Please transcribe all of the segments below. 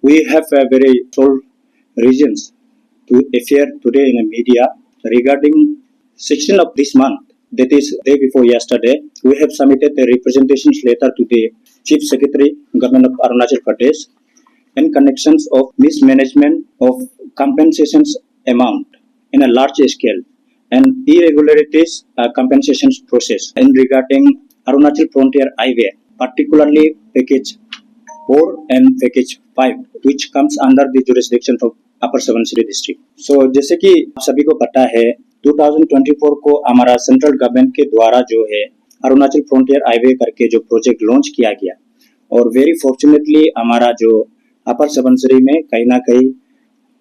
we have a very sole reasons to appear today in the media regarding 16th of this month, that is day before yesterday. We have submitted a representations letter to the Chief Secretary, Government of Arunachal Pradesh, in connections of mismanagement of compensations amount in a large scale and irregularities compensations process in regarding Arunachal Frontier Highway, particularly package 4 and package 5, which comes under the jurisdiction of upper Subansiri district. So जैसे कि आप सभी को पता है 2024 को हमारा central government के द्वारा जो है अरुणाचल फ्रंटियर हाईवे करके जो प्रोजेक्ट लॉन्च किया गया और वेरी फॉर्चुनेटली हमारा जो अपर सुबनसिरी में कहीं ना कहीं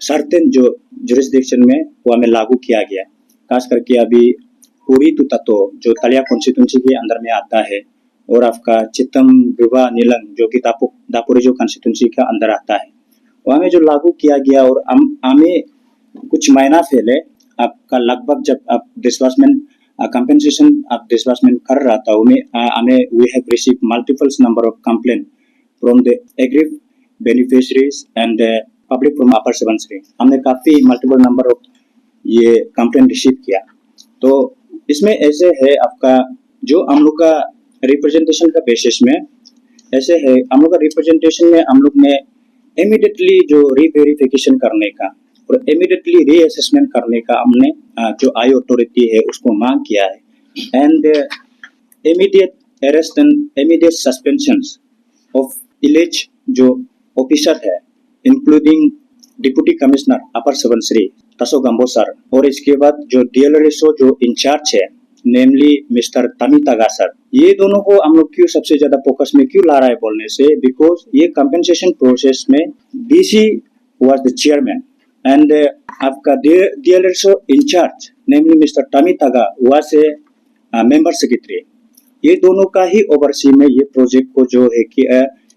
सर्टेन जो जुरिस्डिक्शन में वो हमें लागू किया गया, खास करके अभी पूरी तत्व जो तलिया कॉन्स्टिट्यूंसी के अंदर में आता है और आपका चित्तम विवा नीलंग जो कि दापुरी जो कॉन्स्टिट्यूंसी का अंदर आता है वहाँ में जो लागू किया गया और हमें कुछ महीना पहले आपका लगभग जब आप डिस्बर्समेंट कंपेंसेशन आप डिस्बर्समेंट कर रहा था हमें we have receive multiples number of complaint from the aggrieved beneficiaries and public from upper Subansiri. हमने काफ़ी मल्टीपल नंबर ऑफ ये कंप्लेंट रिसीव किया। तो इसमें ऐसे है आपका जो हम लोग का रिप्रेजेंटेशन का बेसिस में ऐसे है, हम लोग का रिप्रेजेंटेशन में हम लोग ने इमीडिएटली जो रीवेरिफिकेशन करने का और इमीडिएटली रीअसेसमेंट करने का हमने जो आई अथॉरिटी है उसको मांग किया है and immediate arrest and immediate suspensions of इलेज जो ऑफिसर है including deputy commissioner upper Subansiri Taso Gambo sir और इसके बाद जो डीएलआरएसओ जो इंचार्ज है नेमली मिस्टर तमितागा सर, ये दोनों को हम लोग क्यों सबसे ज्यादा फोकस में क्यों ला रहा है बोलने से बिकॉज ये कंपेंसेशन प्रोसेस में DC was the chairman and आपका DLRSO incharge namely mister Tamitaga was a member secretary. ये दोनों का ही ओवरसी में ये प्रोजेक्ट को जो है कि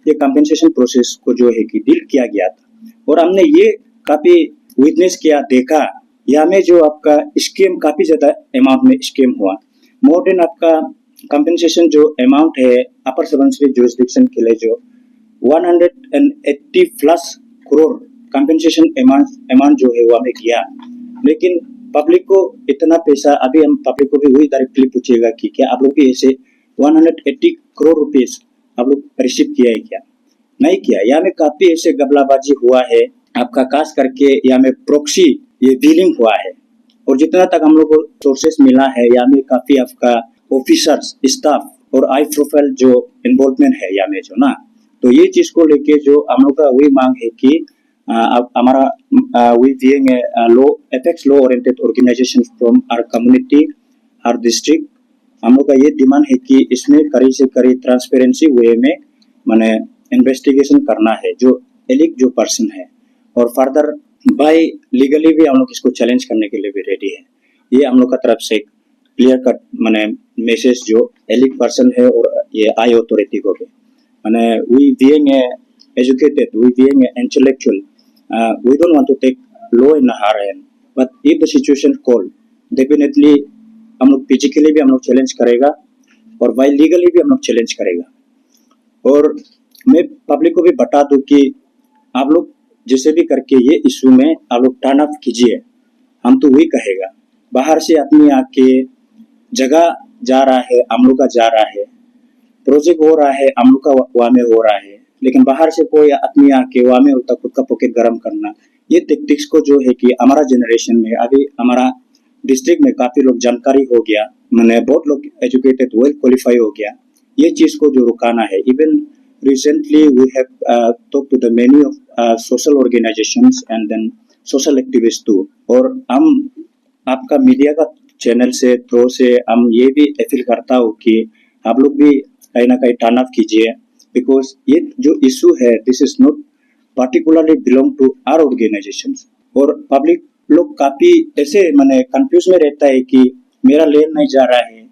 ये कंपेंसेशन प्रोसेस को जो है कि डील किया गया था और हमने ये काफी विटनेस किया देखा यहाँ में जो आपका स्कीम काफी ज्यादा अमाउंट में स्कीम हुआ। मोर देन आपका कंपेंसेशन जो अमाउंट है अपर सुबनसिरी जुरिस्डिक्शन के लिए जो 180 प्लस करोड़ कंपेंसेशन अमाउंट जो है वो हमें किया, लेकिन पब्लिक को इतना पैसा अभी हम पब्लिक को भी वही डायरेक्टली पूछेगा कि क्या आप लोग भी ऐसे 180 करोड़ रुपीस आप लोग रिसीव किया है क्या? नहीं किया। यहाँ में काफी ऐसे गबलाबाजी हुआ है आपका, खास करके यहाँ में प्रॉक्सी ये डीलिंग हुआ है और जितना तक हम लोग को सोर्सेस मिला है यहाँ में काफी आपका ऑफिसर्स स्टाफ और हाई प्रोफाइल जो इन्वॉल्वमेंट है यहाँ में जो ना, तो ये चीज को लेके जो हम लोग का वही मांग है कि हमारा we being law apex law oriented organization from our community our district, हम लोग का ये डिमांड है कि इसमें कड़ी से कड़ी ट्रांसपेरेंसी वे में माने इन्वेस्टिगेशन करना है जो एलिक जो पर्सन है और फर्दर बाय लीगली भी हम लोग इसको चैलेंज करने के लिए भी रेडी है। ये हम लोग का तरफ से क्लियर कट माने मैसेज जो एलिक पर्सन है और ये आई अथॉरिटी को भी माने we being educated we being intellectual we don't want to take law in our hand but if the situation call definitely हम लोग फिजिकली भी हम लोग चैलेंज करेगा और बाय लीगली भी हम लोग चैलेंज करेगा। और मैं पब्लिक को भी बता दूं कि आप लोग जैसे भी करके ये इशू में आप लोग टर्न अप कीजिए, हम तो वही कहेगा। बाहर से आदमी आके जगह जा रहा है, हम लोग का जा रहा है, प्रोजेक्ट हो रहा है, हम लोग का वहाँ में हो रहा है, लेकिन बाहर से कोई आदमी आके वहाँ में उल्टा खुद का पॉकेट गर्म करना, ये टेक्टिक्स को जो है कि हमारा जनरेशन में अभी हमारा डिस्ट्रिक्ट में काफी लोग जानकारी हो गया, मैंने बहुत लोग एजुकेटेड वेल क्वालिफाई हो गया, ये चीज को जो रुकाना है। Even recently we have talked to the many of social organizations and then social activists too, और हम आपका मीडिया का चैनल से थ्रू से हम ये भी अपील करता हूँ कि आप लोग भी कहीं ना कहीं टर्न अप कीजिए बिकॉज ये जो इशू है this is not particularly belong to our organizations और पब्लिक लोग काफी ऐसे माने कंफ्यूज में रहता है कि मेरा लैंड नहीं जा रहा है,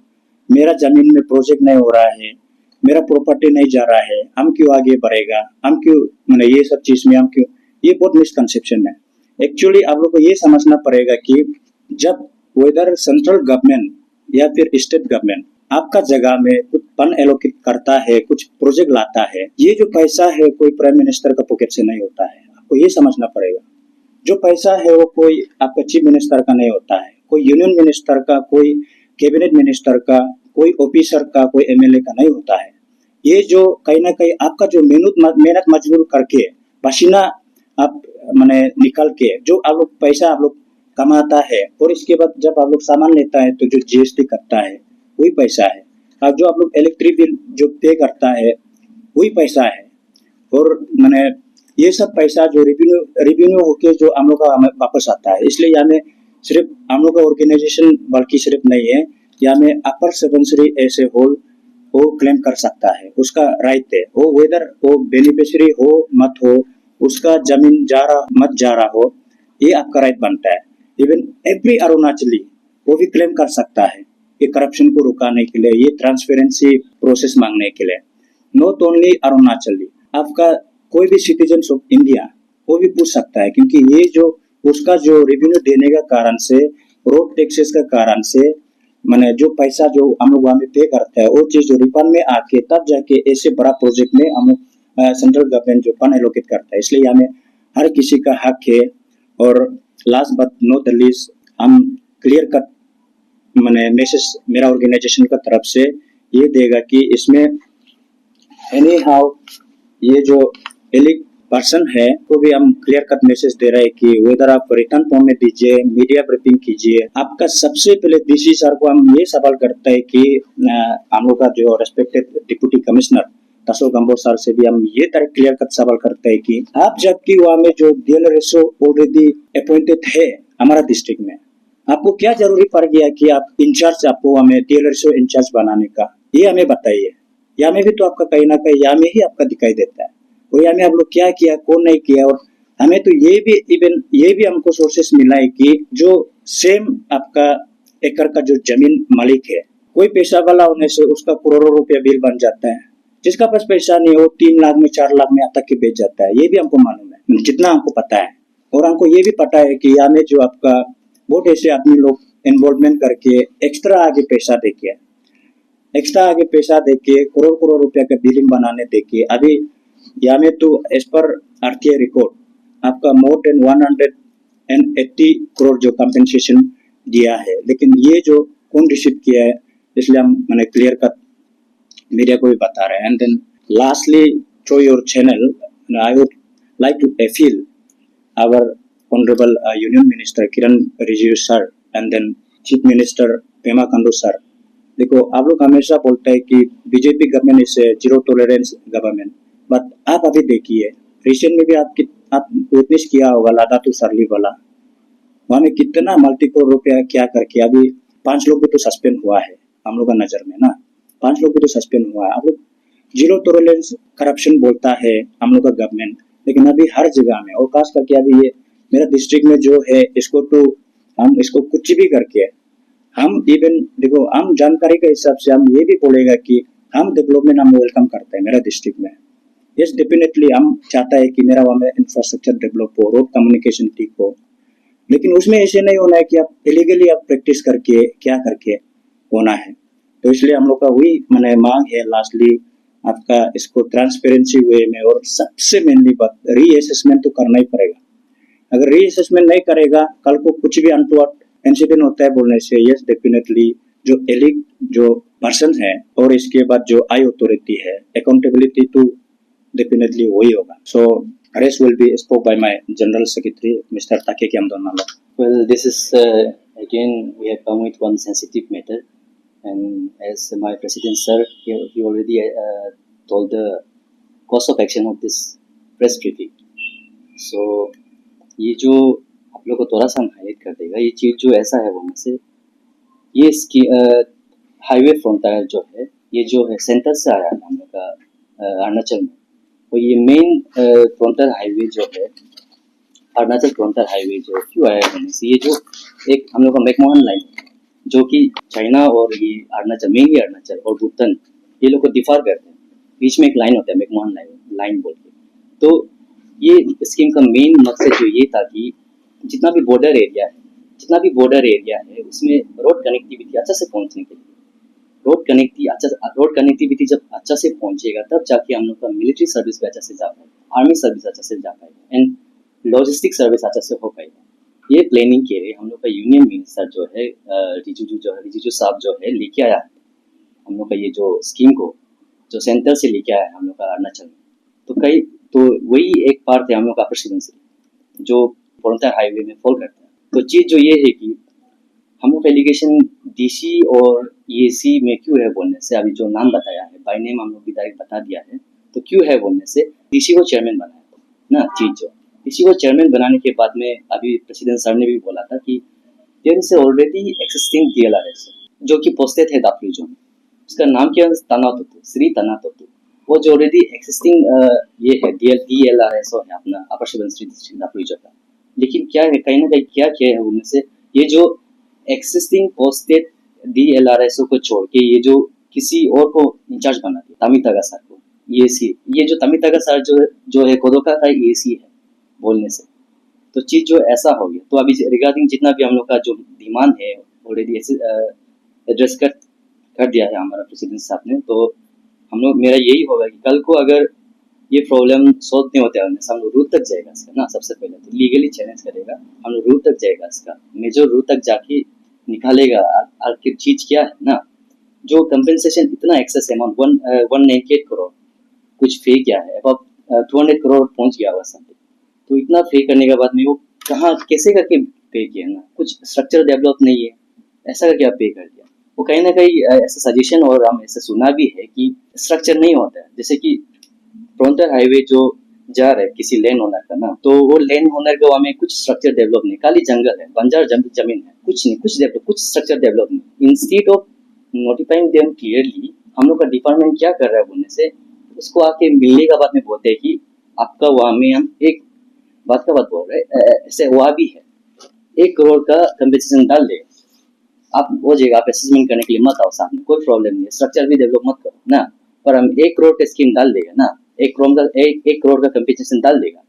मेरा जमीन में प्रोजेक्ट नहीं हो रहा है, मेरा प्रॉपर्टी नहीं जा रहा है, हम क्यों आगे बढ़ेगा, हम क्यों मैंने ये सब चीज में हम क्यों, ये बहुत मिसकंसेप्शन है। एक्चुअली आप लोग को ये समझना पड़ेगा कि जब वेदर सेंट्रल गवर्नमेंट या फिर स्टेट गवर्नमेंट आपका जगह में कुछ फंड एलोकेट करता है, कुछ प्रोजेक्ट लाता है, ये जो पैसा है कोई प्राइम मिनिस्टर का पॉकेट से नहीं होता है, आपको ये समझना पड़ेगा, जो पैसा है वो कोई आपका चीफ मिनिस्टर का नहीं होता है, कोई यूनियन मिनिस्टर का, कोई कैबिनेट मिनिस्टर का, कोई ऑफिसर का, कोई एमएलए का नहीं होता है। ये जो कहीं ना कहीं आपका जो मेहनत मजदूर करके पसीना आप माने निकाल के जो आप लोग पैसा आप लोग कमाता है, और इसके बाद जब आप लोग सामान लेता है तो जो जीएसटी करता है वही पैसा है, और जो आप लोग इलेक्ट्रिक बिल जो पे करता है वही पैसा है। और मैंने ये सब पैसा जो रिवेन्यू होके जो हम लोग का हमें वापस आता है। इसलिए हमें सिर्फ हम लोग का ऑर्गेनाइजेशन बल्कि सिर्फ नहीं है, या में अपर सबसिडी ऐसे होल वो क्लेम कर सकता है, उसका राइट है। वो वेदर वो बेनिफिशियरी हो मत हो, उसका जमीन जा रहा मत जा रहा हो, ये आपका राइट बनता है। इवन एवरी अरुणाचली वो भी क्लेम कर सकता है ये करप्शन को रुकाने के लिए, ये ट्रांसपेरेंसी प्रोसेस मांगने के लिए। नॉट ओनली अरुणाचली, आपका कोई भी सिटीजन ऑफ इंडिया वो भी पूछ सकता है, क्योंकि ये जो उसका जो रेवेन्यू देने का कारण से, रोड टैक्सेस का कारण से, माने जो पैसा जो हम लोग वहाँ पे करते हैं वो चीज जो रिफंड में आके तब जाके ऐसे बड़ा प्रोजेक्ट में हम सेंट्रल गवर्नमेंट जो फंड एलोकेट करता है। इसलिए हमें हर किसी का हक है। और last but not the least, हम क्लियर कट मैंने मैसेज मेरा ऑर्गेनाइजेशन का तरफ से ये देगा कि इसमें एनी हाउ ये जो एलिट पर्सन है वो भी हम क्लियर कट मैसेज दे रहे हैं कि वेदर आप रिटर्न फॉर्म में दीजिए, मीडिया ब्रीफिंग कीजिए। आपका सबसे पहले डीसी सर को हम ये सवाल करते हैं कि हम लोग का जो रेस्पेक्टेड डिप्टी कमिश्नर तसो गंबो सर से भी हम ये तरह क्लियर कट सवाल करते हैं कि आप जबकि वहाँ में जो DLRSO ऑलरेडी अपॉइंटेड है हमारा डिस्ट्रिक्ट में, आपको क्या जरूरी पड़ गया कि आप इंचार्ज आपको हमें DLRSO इंचार्ज बनाने का, ये हमें बताइए। यहाँ में भी तो आपका कहीं ना कहीं यहाँ में ही आपका दिखाई देता है, और यहाँ में आप लोग क्या किया कौन नहीं किया। और हमें तो ये भी हमको सोर्सेस मिला है कि जो सेम आपका एकड़ का जो जमीन मालिक है, कोई पैसा वाला होने से उसका करोड़ों रुपया बिल बन जाता है, जिसका पास पैसा नहीं हो 3 लाख में 4 लाख में तक के बेच जाता है। ये भी हमको मालूम है, जितना हमको पता है। और हमको ये भी पता है कि यहाँ में जो आपका बहुत ऐसे आदमी लोग इन्वॉल्वमेंट करके एक्स्ट्रा आगे पैसा देके करोड़ करोड़ रुपया का बिलिंग बनाने देके, अभी यहाँ में तो एज पर RTI रिकॉर्ड आपका मोर देन 180 करोड़ जो कंपेंसेशन दिया है। लेकिन ये जो कौन रिसीव किया है, इसलिए हम मैंने क्लियर कट मीडिया को भी बता रहे हैं। And then lastly through your channel I would like to appeal our honourable union minister Kiran Rijiju sir and then chief minister Pema Khandu sir. देखो, आप लोग हमेशा बोलते हैं कि BJP government is zero tolerance government, but आप अभी देखिए रिसेंट में भी आप विटनेस किया होगा लादा टू सरली वाला, वहाँ में कितना मल्टी करोड़ रुपया क्या करके अभी 5 लोग भी तो सस्पेंड हुआ है हम लोग का नजर में ना, 5 लोग भी तो सस्पेंड हुआ है। आप लोग जीरो टॉलरेंस करप्शन बोलता है हम लोग का गवर्नमेंट, लेकिन अभी हर जगह में, और खास करके अभी ये मेरा डिस्ट्रिक्ट में जो है, इसको तो हम इसको कुछ भी करके हम इवन देखो, हम जानकारी के हिसाब से हम ये भी बोलेगा कि हम डेवलपमेंट हम वेलकम करते हैं मेरा डिस्ट्रिक्ट में। यस डेफिनेटली हम चाहता है कि मेरा वहाँ में इंफ्रास्ट्रक्चर डेवलप हो, रोड कम्युनिकेशन ठीक हो, लेकिन उसमें ऐसे नहीं होना है कि आप इलीगली आप प्रैक्टिस करके क्या करके होना है। तो इसलिए हम लोग का वही मैंने मांग है लास्टली आपका इसको ट्रांसपेरेंसी वे में, और सबसे मेनली बात रीअसेसमेंट तो करना ही पड़ेगा। अगर रीअसेसमेंट नहीं करेगा, कल को कुछ भी अनटूवर्ड इंसिडेंट होता है बोलने से, यस डेफिनेटली जो एलिट जो पर्सन है और इसके बाद जो आई अथॉरिटी है, अकाउंटेबिलिटी तो डेफिनेटली वही होगा। सो rest will be spoke by my General Secretary, Mr. Take Kiamdonala. Well, this is again we have come with one sensitive matter, and as my President Sir, he already told the course of action of this press briefing. So ये जो आप लोग को थोड़ा सा highlight कर देगा, ये चीज जो ऐसा है वो में से ये इसकी हाईवे फ्रंटियर जो है, ये जो है सेंटर से आया हम लोग का अरुणाचल में, तो ये मेन फ्रंटियर हाईवे जो है अरुणाचल फ्रंटियर हाईवे जो क्यों आया होने से, ये जो एक हम लोग का मैकमोहन लाइन जो कि चाइना और ये अरुणाचल, मेनली अरुणाचल और भूटान ये लोग को डिफर करते हैं, बीच में एक लाइन होता है मैकमोहन लाइन बोल के। तो ये स्कीम का मेन मकसद जो ये था कि जितना भी बॉर्डर एरिया है उसमें रोड कनेक्टिविटी अच्छा से पहुंचने के लिए, रोड कनेक्टिविटी जब अच्छा से पहुंचेगा तब जाके हम लोग का मिलिट्री सर्विस भी अच्छा से जा पाएगा, आर्मी सर्विस अच्छा से जा पाएगा, एंड लॉजिस्टिक सर्विस अच्छा से हो पाएगा। ये प्लानिंग के लिए हम लोग का यूनियन मिनिस्टर जो है रिजिजू साहब जो है लेके आया है हम लोग का ये जो स्कीम को, जो सेंटर से लेके आया है हम लोग का अरुणाचल में। तो वही एक पार्ट है हम लोग का प्रेसिडेंसी जो पोर्टल हाईवे में फॉल करता है। तो चीज़ जो ये है कि हम लोग का एलिगेशन डीसी और ईएसी में क्यों है बोलने से, अभी जो नाम बताया है बाय नेम हम लोग भी डायरेक्ट बता दिया है, तो क्यों है बोलने से डीसी को चेयरमैन बनाया ना। चीज़ जो डीसी को चेयरमैन बनाने के बाद में अभी प्रेसिडेंट सर ने भी बोला था कि there is already existing DLRS जो कि पोस्टेड है दापोरिजो में, उसका नाम क्या है तनातोतु, श्री तनातोतु। वो जो ऑलरेडी एक्सिस्टिंग ये है डीएलआरएस है अपना अपर सुबनसिरी डिस्ट्रिक्ट दापोरिजो का। लेकिन क्या है कहीं ना कहीं क्या किया है उनमें से, ये जो एक्सिस्टिंग पोस्टेड डीएलआरएस को छोड़ के ये जो किसी और को इंचार्ज बना दिया तमितागा सर को, ये जो तमितागा सर जो है कोदोका का ईएसी है बोलने से, तो चीज जो ऐसा हो गया। तो अभी रिगार्डिंग जितना भी हम लोग का जो डिमांड है ऑलरेडी एड्रेस कर दिया है हमारा प्रेसिडेंट साहब ने। तो हम लोग मेरा यही होगा कि कल को अगर ये प्रॉब्लम सॉल्व नहीं होता है हम लोग रूट तक जाएगा इसका ना। सबसे पहले तो लीगली चैलेंज करेगा, हम लोग रूट तक जाएगा इसका, मेजर रूट तक जाके निकालेगा आखिर चीज क्या है ना। जो कंपेंसेशन इतना एक्सेस अमाउंट 198 करोड़ कुछ फे किया है, अब 200 करोड़ पहुंच गया हुआ सब। तो इतना पे करने के बाद में वो कहाँ कैसे करके पे किया ना, कुछ स्ट्रक्चर डेवलप नहीं है, ऐसा करके आप पे कर दिया। वो कहीं ना कहीं ऐसा सजेशन और हम ऐसा सुना भी है कि स्ट्रक्चर नहीं होता है। जैसे कि फ्रंटियर हाईवे जो जा रहा है किसी लैंड ओनर का ना, तो वो लैंड ओनर को हमें कुछ स्ट्रक्चर डेवलप नहीं, खाली जंगल है, बंजर जमीन है, कुछ नहीं, कुछ स्ट्रक्चर डेवलप नहीं। Instead of notifying them clearly, हम लोग का डिपार्टमेंट क्या कर रहा है बोलने से, उसको आके मिलने का बाद में बोलते हैं कि आपका वहां में हम एक बात का बात बोल रहे हैं, ऐसे हुआ भी है 1 करोड़ का कंपेंसेशन डाल दे, आप वो जगह आप असेसमेंट करने के लिए मत आओ सामने, कोई प्रॉब्लम नहीं है, स्ट्रक्चर भी डेवलप मत करो ना, पर हम 1 करोड़ का स्कीम डाल देगा ना, 1 करोड़ का कंपेंसेशन डाल देगा।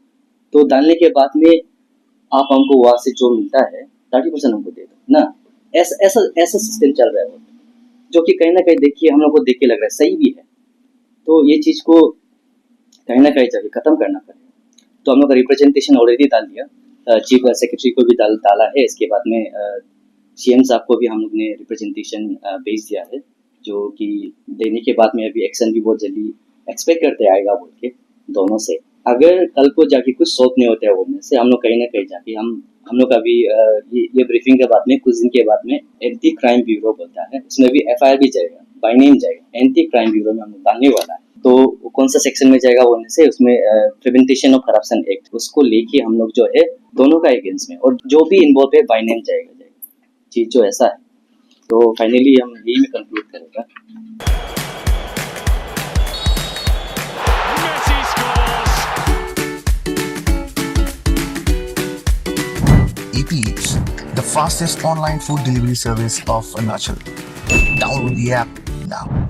तो डालने के बाद में आप हमको वहां से जो मिलता है 30% हमको दे दो ना। ऐसा सिस्टम चल रहा है जो कि कहीं ना कहीं देखिए हम लोग को देख के लग रहा है सही भी है। तो ये चीज को कहीं ना कहीं चाहिए खत्म करना पड़ेगा। तो हम लोग का रिप्रेजेंटेशन ऑलरेडी डाल दिया, चीफ सेक्रेटरी को भी डाला है, इसके बाद में सीएम साहब को भी हम लोग ने रिप्रेजेंटेशन भेज दिया है, जो कि देने के बाद में अभी एक्शन भी बहुत जल्दी एक्सपेक्ट करते आएगा बोल के दोनों से। अगर कल को जाके कुछ सॉल्व नहीं होता है बोलने से, हम लोग कहीं ना कहीं जाके हम लोग अभी ये ब्रीफिंग के बाद में कुछ दिन के बाद में एंटी क्राइम ब्यूरो बोलता है, उसमें भी एफआईआर भी जाएगा, बाय नेम जाएगा, एंटी क्राइम ब्यूरो में हम लोग डालने वाला है। तो कौन सा सेक्शन में जाएगा बोलने से, उसमें प्रिवेंटेशन ऑफ करप्शन एक्ट, उसको लेके हम लोग जो है दोनों का अगेंस्ट में, और जो भी इन्वॉल्व है बाय नेम जाएगा चीज जो ऐसा है। तो फाइनली हम यही में कंक्लूड करेगा। Eat Eats, the fastest online food delivery service of Arunachal. Download the app now.